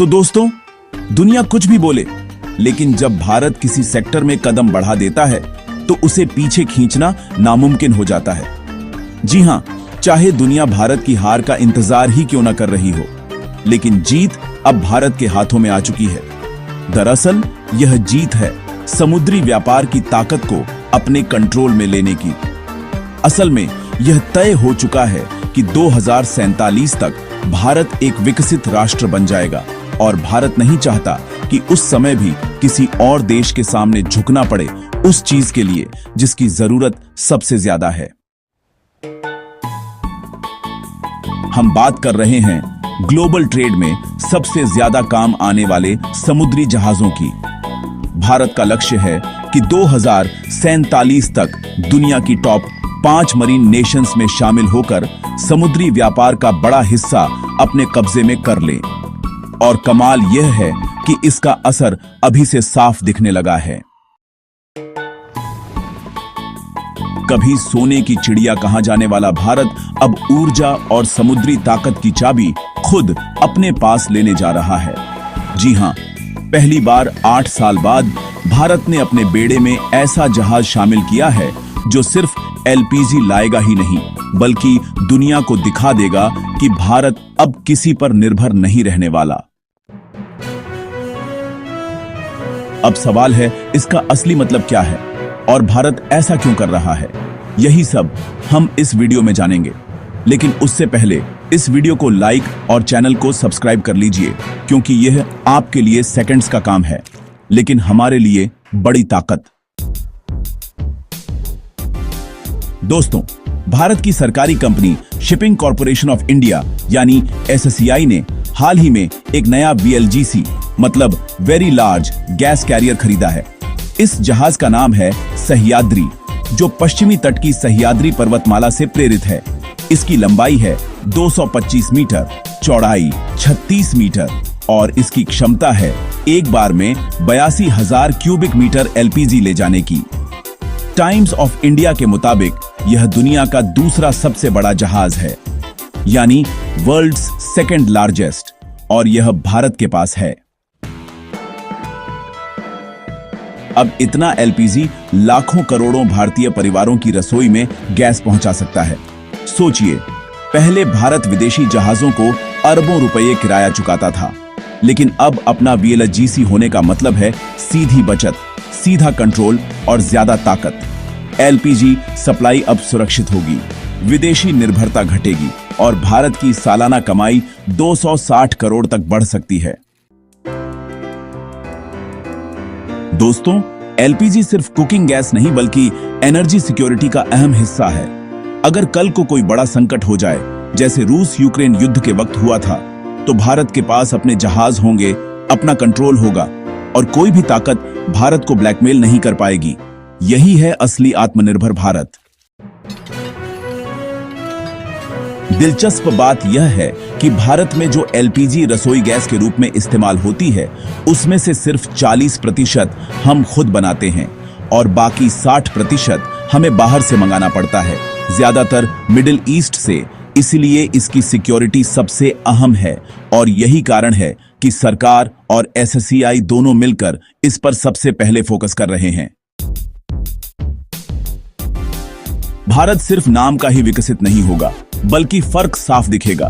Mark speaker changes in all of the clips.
Speaker 1: तो दोस्तों, दुनिया कुछ भी बोले, लेकिन जब भारत किसी सेक्टर में कदम बढ़ा देता है तो उसे पीछे खींचना नामुमकिन हो जाता है। जी हां, चाहे दुनिया भारत की हार का इंतजार ही क्यों न कर रही हो, लेकिन जीत अब भारत के हाथों में आ चुकी है। दरअसल यह जीत है समुद्री व्यापार की ताकत को अपने कंट्रोल में लेने की। असल में यह तय हो चुका है कि 2047 तक भारत एक विकसित राष्ट्र बन जाएगा और भारत नहीं चाहता कि उस समय भी किसी और देश के सामने झुकना पड़े उस चीज के लिए जिसकी जरूरत सबसे ज्यादा है। हम बात कर रहे हैं ग्लोबल ट्रेड में सबसे ज्यादा काम आने वाले समुद्री जहाजों की। भारत का लक्ष्य है कि 2047 तक दुनिया की टॉप 5 मरीन नेशंस में शामिल होकर समुद्री व्यापार का बड़ा हिस्सा अपने कब्जे में कर लें। और कमाल यह है कि इसका असर अभी से साफ दिखने लगा है। कभी सोने की चिड़िया कहा जाने वाला भारत अब ऊर्जा और समुद्री ताकत की चाबी खुद अपने पास लेने जा रहा है। जी हां, पहली बार 8 साल बाद भारत ने अपने बेड़े में ऐसा जहाज शामिल किया है जो सिर्फ एलपीजी लाएगा ही नहीं, बल्कि दुनिया को दिखा देगा कि भारत अब किसी पर निर्भर नहीं रहने वाला। अब सवाल है, इसका असली मतलब क्या है और भारत ऐसा क्यों कर रहा है? यही सब हम इस वीडियो में जानेंगे। लेकिन उससे पहले इस वीडियो को लाइक और चैनल को सब्सक्राइब कर लीजिए, क्योंकि यह आपके लिए सेकंड्स का काम है, लेकिन हमारे लिए बड़ी ताकत। दोस्तों, भारत की सरकारी company shipping corporation of India यानी एससीआई ने हाल ही में एक नया वीएलजीसी मतलब वेरी लार्ज गैस कैरियर खरीदा है। इस जहाज का नाम है सह्याद्री, जो पश्चिमी तट की सह्याद्री पर्वतमाला से प्रेरित है। इसकी लंबाई है 225 मीटर, चौड़ाई 36 मीटर और इसकी क्षमता है एक बार में 82,000 क्यूबिक मीटर एलपीजी ले जाने की। टाइम्स ऑफ इंडिया के मुताबिक यह दुनिया का दूसरा सबसे बड़ा जहाज है, यानी वर्ल्ड्स सेकंड लार्जेस्ट, और यह भारत के पास है। अब इतना एलपीजी लाखों करोड़ों भारतीय परिवारों की रसोई में गैस पहुंचा सकता है। सोचिए, पहले भारत विदेशी जहाजों को अरबों रुपए किराया चुकाता था, लेकिन अब अपना वीएलजीसी होने का मतलब है सीधी बचत, सीधा कंट्रोल और ज्यादा ताकत। एलपीजी सप्लाई अब सुरक्षित होगी, विदेशी निर्भरता घटेगी और भारत की सालाना कमाई 260 करोड़ तक बढ़ सकती है। दोस्तों, एलपीजी सिर्फ कुकिंग गैस नहीं बल्कि एनर्जी सिक्योरिटी का अहम हिस्सा है। अगर कल को कोई बड़ा संकट हो जाए, जैसे रूस यूक्रेन युद्ध के वक्त हुआ था, तो भारत के पास अपने जहाज होंगे, अपना कंट्रोल होगा और कोई भी ताकत भारत को ब्लैकमेल नहीं कर पाएगी। यही है असली आत्मनिर्भर भारत। दिलचस्प बात यह है कि भारत में जो एलपीजी रसोई गैस के रूप में इस्तेमाल होती है, उसमें से सिर्फ 40% हम खुद बनाते हैं और बाकी 60% हमें बाहर से मंगाना पड़ता है, ज्यादातर मिडिल ईस्ट से। इसलिए इसकी सिक्योरिटी सबसे अहम है और यही कारण है कि सरकार और एससीआई दोनों मिलकर इस पर सबसे पहले फोकस कर रहे हैं। भारत सिर्फ नाम का ही विकसित नहीं होगा, बल्कि फर्क साफ दिखेगा,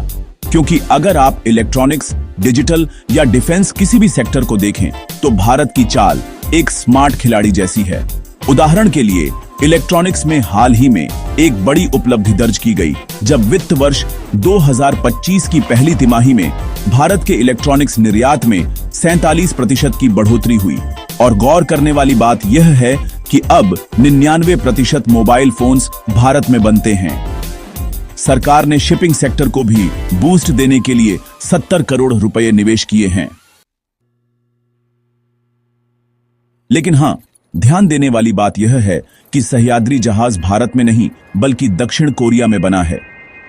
Speaker 1: क्योंकि अगर आप इलेक्ट्रॉनिक्स, डिजिटल या डिफेंस किसी भी सेक्टर को देखें तो भारत की चाल एक स्मार्ट खिलाड़ी जैसी है। उदाहरण के लिए इलेक्ट्रॉनिक्स में हाल ही में एक बड़ी उपलब्धि दर्ज की गई, जब वित्त वर्ष 2025 की पहली तिमाही में भारत के इलेक्ट्रॉनिक्स निर्यात में 47% की बढ़ोतरी हुई। और गौर करने वाली बात यह है कि अब 99% मोबाइल फोन्स भारत में बनते हैं। सरकार ने शिपिंग सेक्टर को भी बूस्ट देने के लिए 70 करोड़ रुपए निवेश किए हैं। लेकिन हां, ध्यान देने वाली बात यह है कि सह्याद्री जहाज भारत में नहीं बल्कि दक्षिण कोरिया में बना है।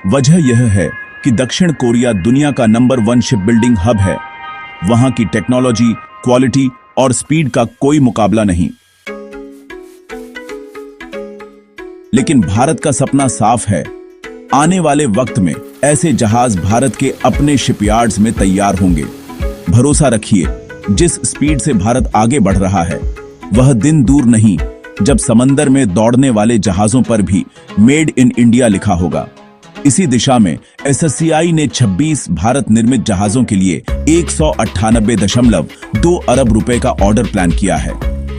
Speaker 1: वजह यह है कि दक्षिण कोरिया दुनिया का नंबर 1 शिप बिल्डिंग हब है। वहां की टेक्नोलॉजी, क्वालिटी और स्पीड का कोई मुकाबला नहीं। लेकिन भारत का सपना साफ है, आने वाले वक्त में ऐसे जहाज भारत के अपने शिपयार्ड्स में तैयार होंगे। भरोसा रखिए, जिस स्पीड से भारत आगे बढ़ रहा है वह दिन दूर नहीं जब समंदर में दौड़ने वाले जहाजों पर भी मेड इन इंडिया लिखा होगा। इसी दिशा में एसएससीआई ने 26 भारत निर्मित जहाजों के लिए 198.2 अरब रुपए का ऑर्डर प्लान किया है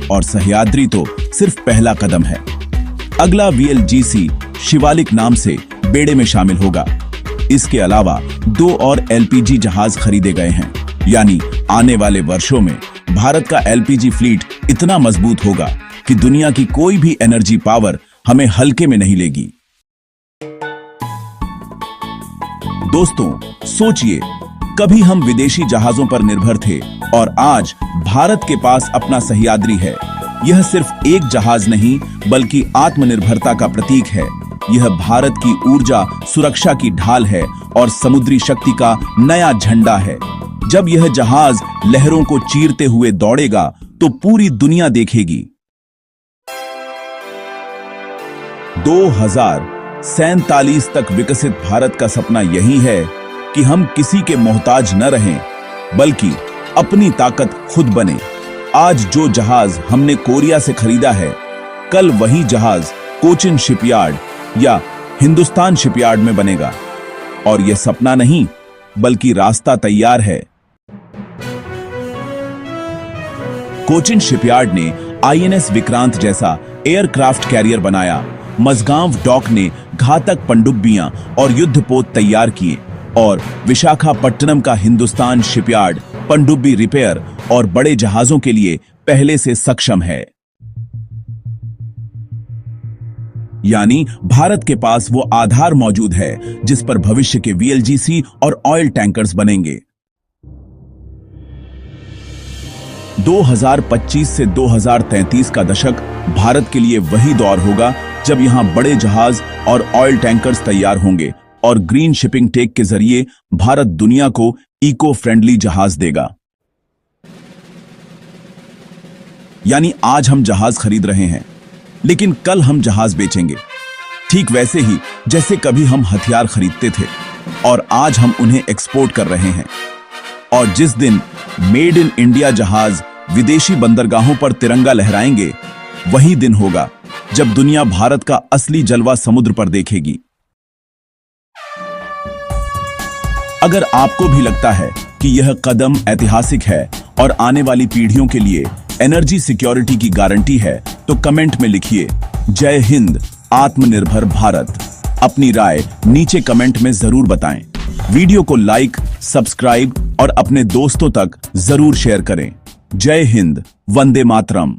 Speaker 1: और सह्याद्री तो सिर्फ पहला कदम है। अगला वीएलजीसी शिवालिक नाम से बेड़े में शामिल होगा। इसके अलावा 2 और एलपीजी जहाज खरीदे गए हैं, यानी आने वाले वर्षों में भारत का एलपीजी फ्लीट इतना मजबूत होगा कि दुनिया की कोई भी एनर्जी पावर हमें हल्के में नहीं लेगी। दोस्तों, सोचिए, कभी हम विदेशी जहाजों पर निर्भर थे और आज भारत के पास अपना सह्याद्री है। यह सिर्फ एक जहाज नहीं बल्कि आत्मनिर्भरता का प्रतीक है। यह भारत की ऊर्जा सुरक्षा की ढाल है और समुद्री शक्ति का नया झंडा है। जब यह जहाज लहरों को चीरते हुए दौड़ेगा तो पूरी दुनिया देखेगी। 2047 तक विकसित भारत का सपना यही है कि हम किसी के मोहताज न रहें, बल्कि अपनी ताकत खुद बने। आज जो जहाज हमने कोरिया से खरीदा है, कल वही जहाज कोचिन शिपयार्ड या हिंदुस्तान शिपयार्ड में बनेगा। और यह सपना नहीं बल्कि रास्ता तैयार है। कोचिन शिपयार्ड ने आईएनएस विक्रांत जैसा एयरक्राफ्ट कैरियर बनाया। मझगांव डॉक ने घातक पनडुब्बियां और युद्धपोत तैयार किए और विशाखापट्टनम का हिंदुस्तान शिपयार्ड पनडुब्बी रिपेयर और बड़े जहाजों के लिए पहले से सक्षम है। यानी भारत के पास वो आधार मौजूद है जिस पर भविष्य के वीएलजीसी और ऑयल टैंकर्स बनेंगे। 2025 से 2033 का दशक भारत के लिए वही दौर होगा जब यहां बड़े जहाज और ऑयल टैंकर्स तैयार होंगे और ग्रीन शिपिंग टेक के जरिए भारत दुनिया को इको फ्रेंडली जहाज देगा। यानी आज हम जहाज खरीद रहे हैं, लेकिन कल हम जहाज बेचेंगे। ठीक वैसे ही जैसे कभी हम हथियार खरीदते थे और आज हम उन्हें एक्सपोर्ट कर रहे हैं। और जिस दिन मेड इन इंडिया जहाज विदेशी बंदरगाहों पर तिरंगा लहराएंगे, वही दिन होगा जब दुनिया भारत का असली जलवा समुद्र पर देखेगी। अगर आपको भी लगता है कि यह कदम ऐतिहासिक है और आने वाली पीढ़ियों के लिए एनर्जी सिक्योरिटी की गारंटी है, तो कमेंट में लिखिए जय हिंद, आत्मनिर्भर भारत। अपनी राय नीचे कमेंट में जरूर बताएं। वीडियो को लाइक, सब्सक्राइब और अपने दोस्तों तक जरूर शेयर करें। जय हिंद, वंदे मातरम।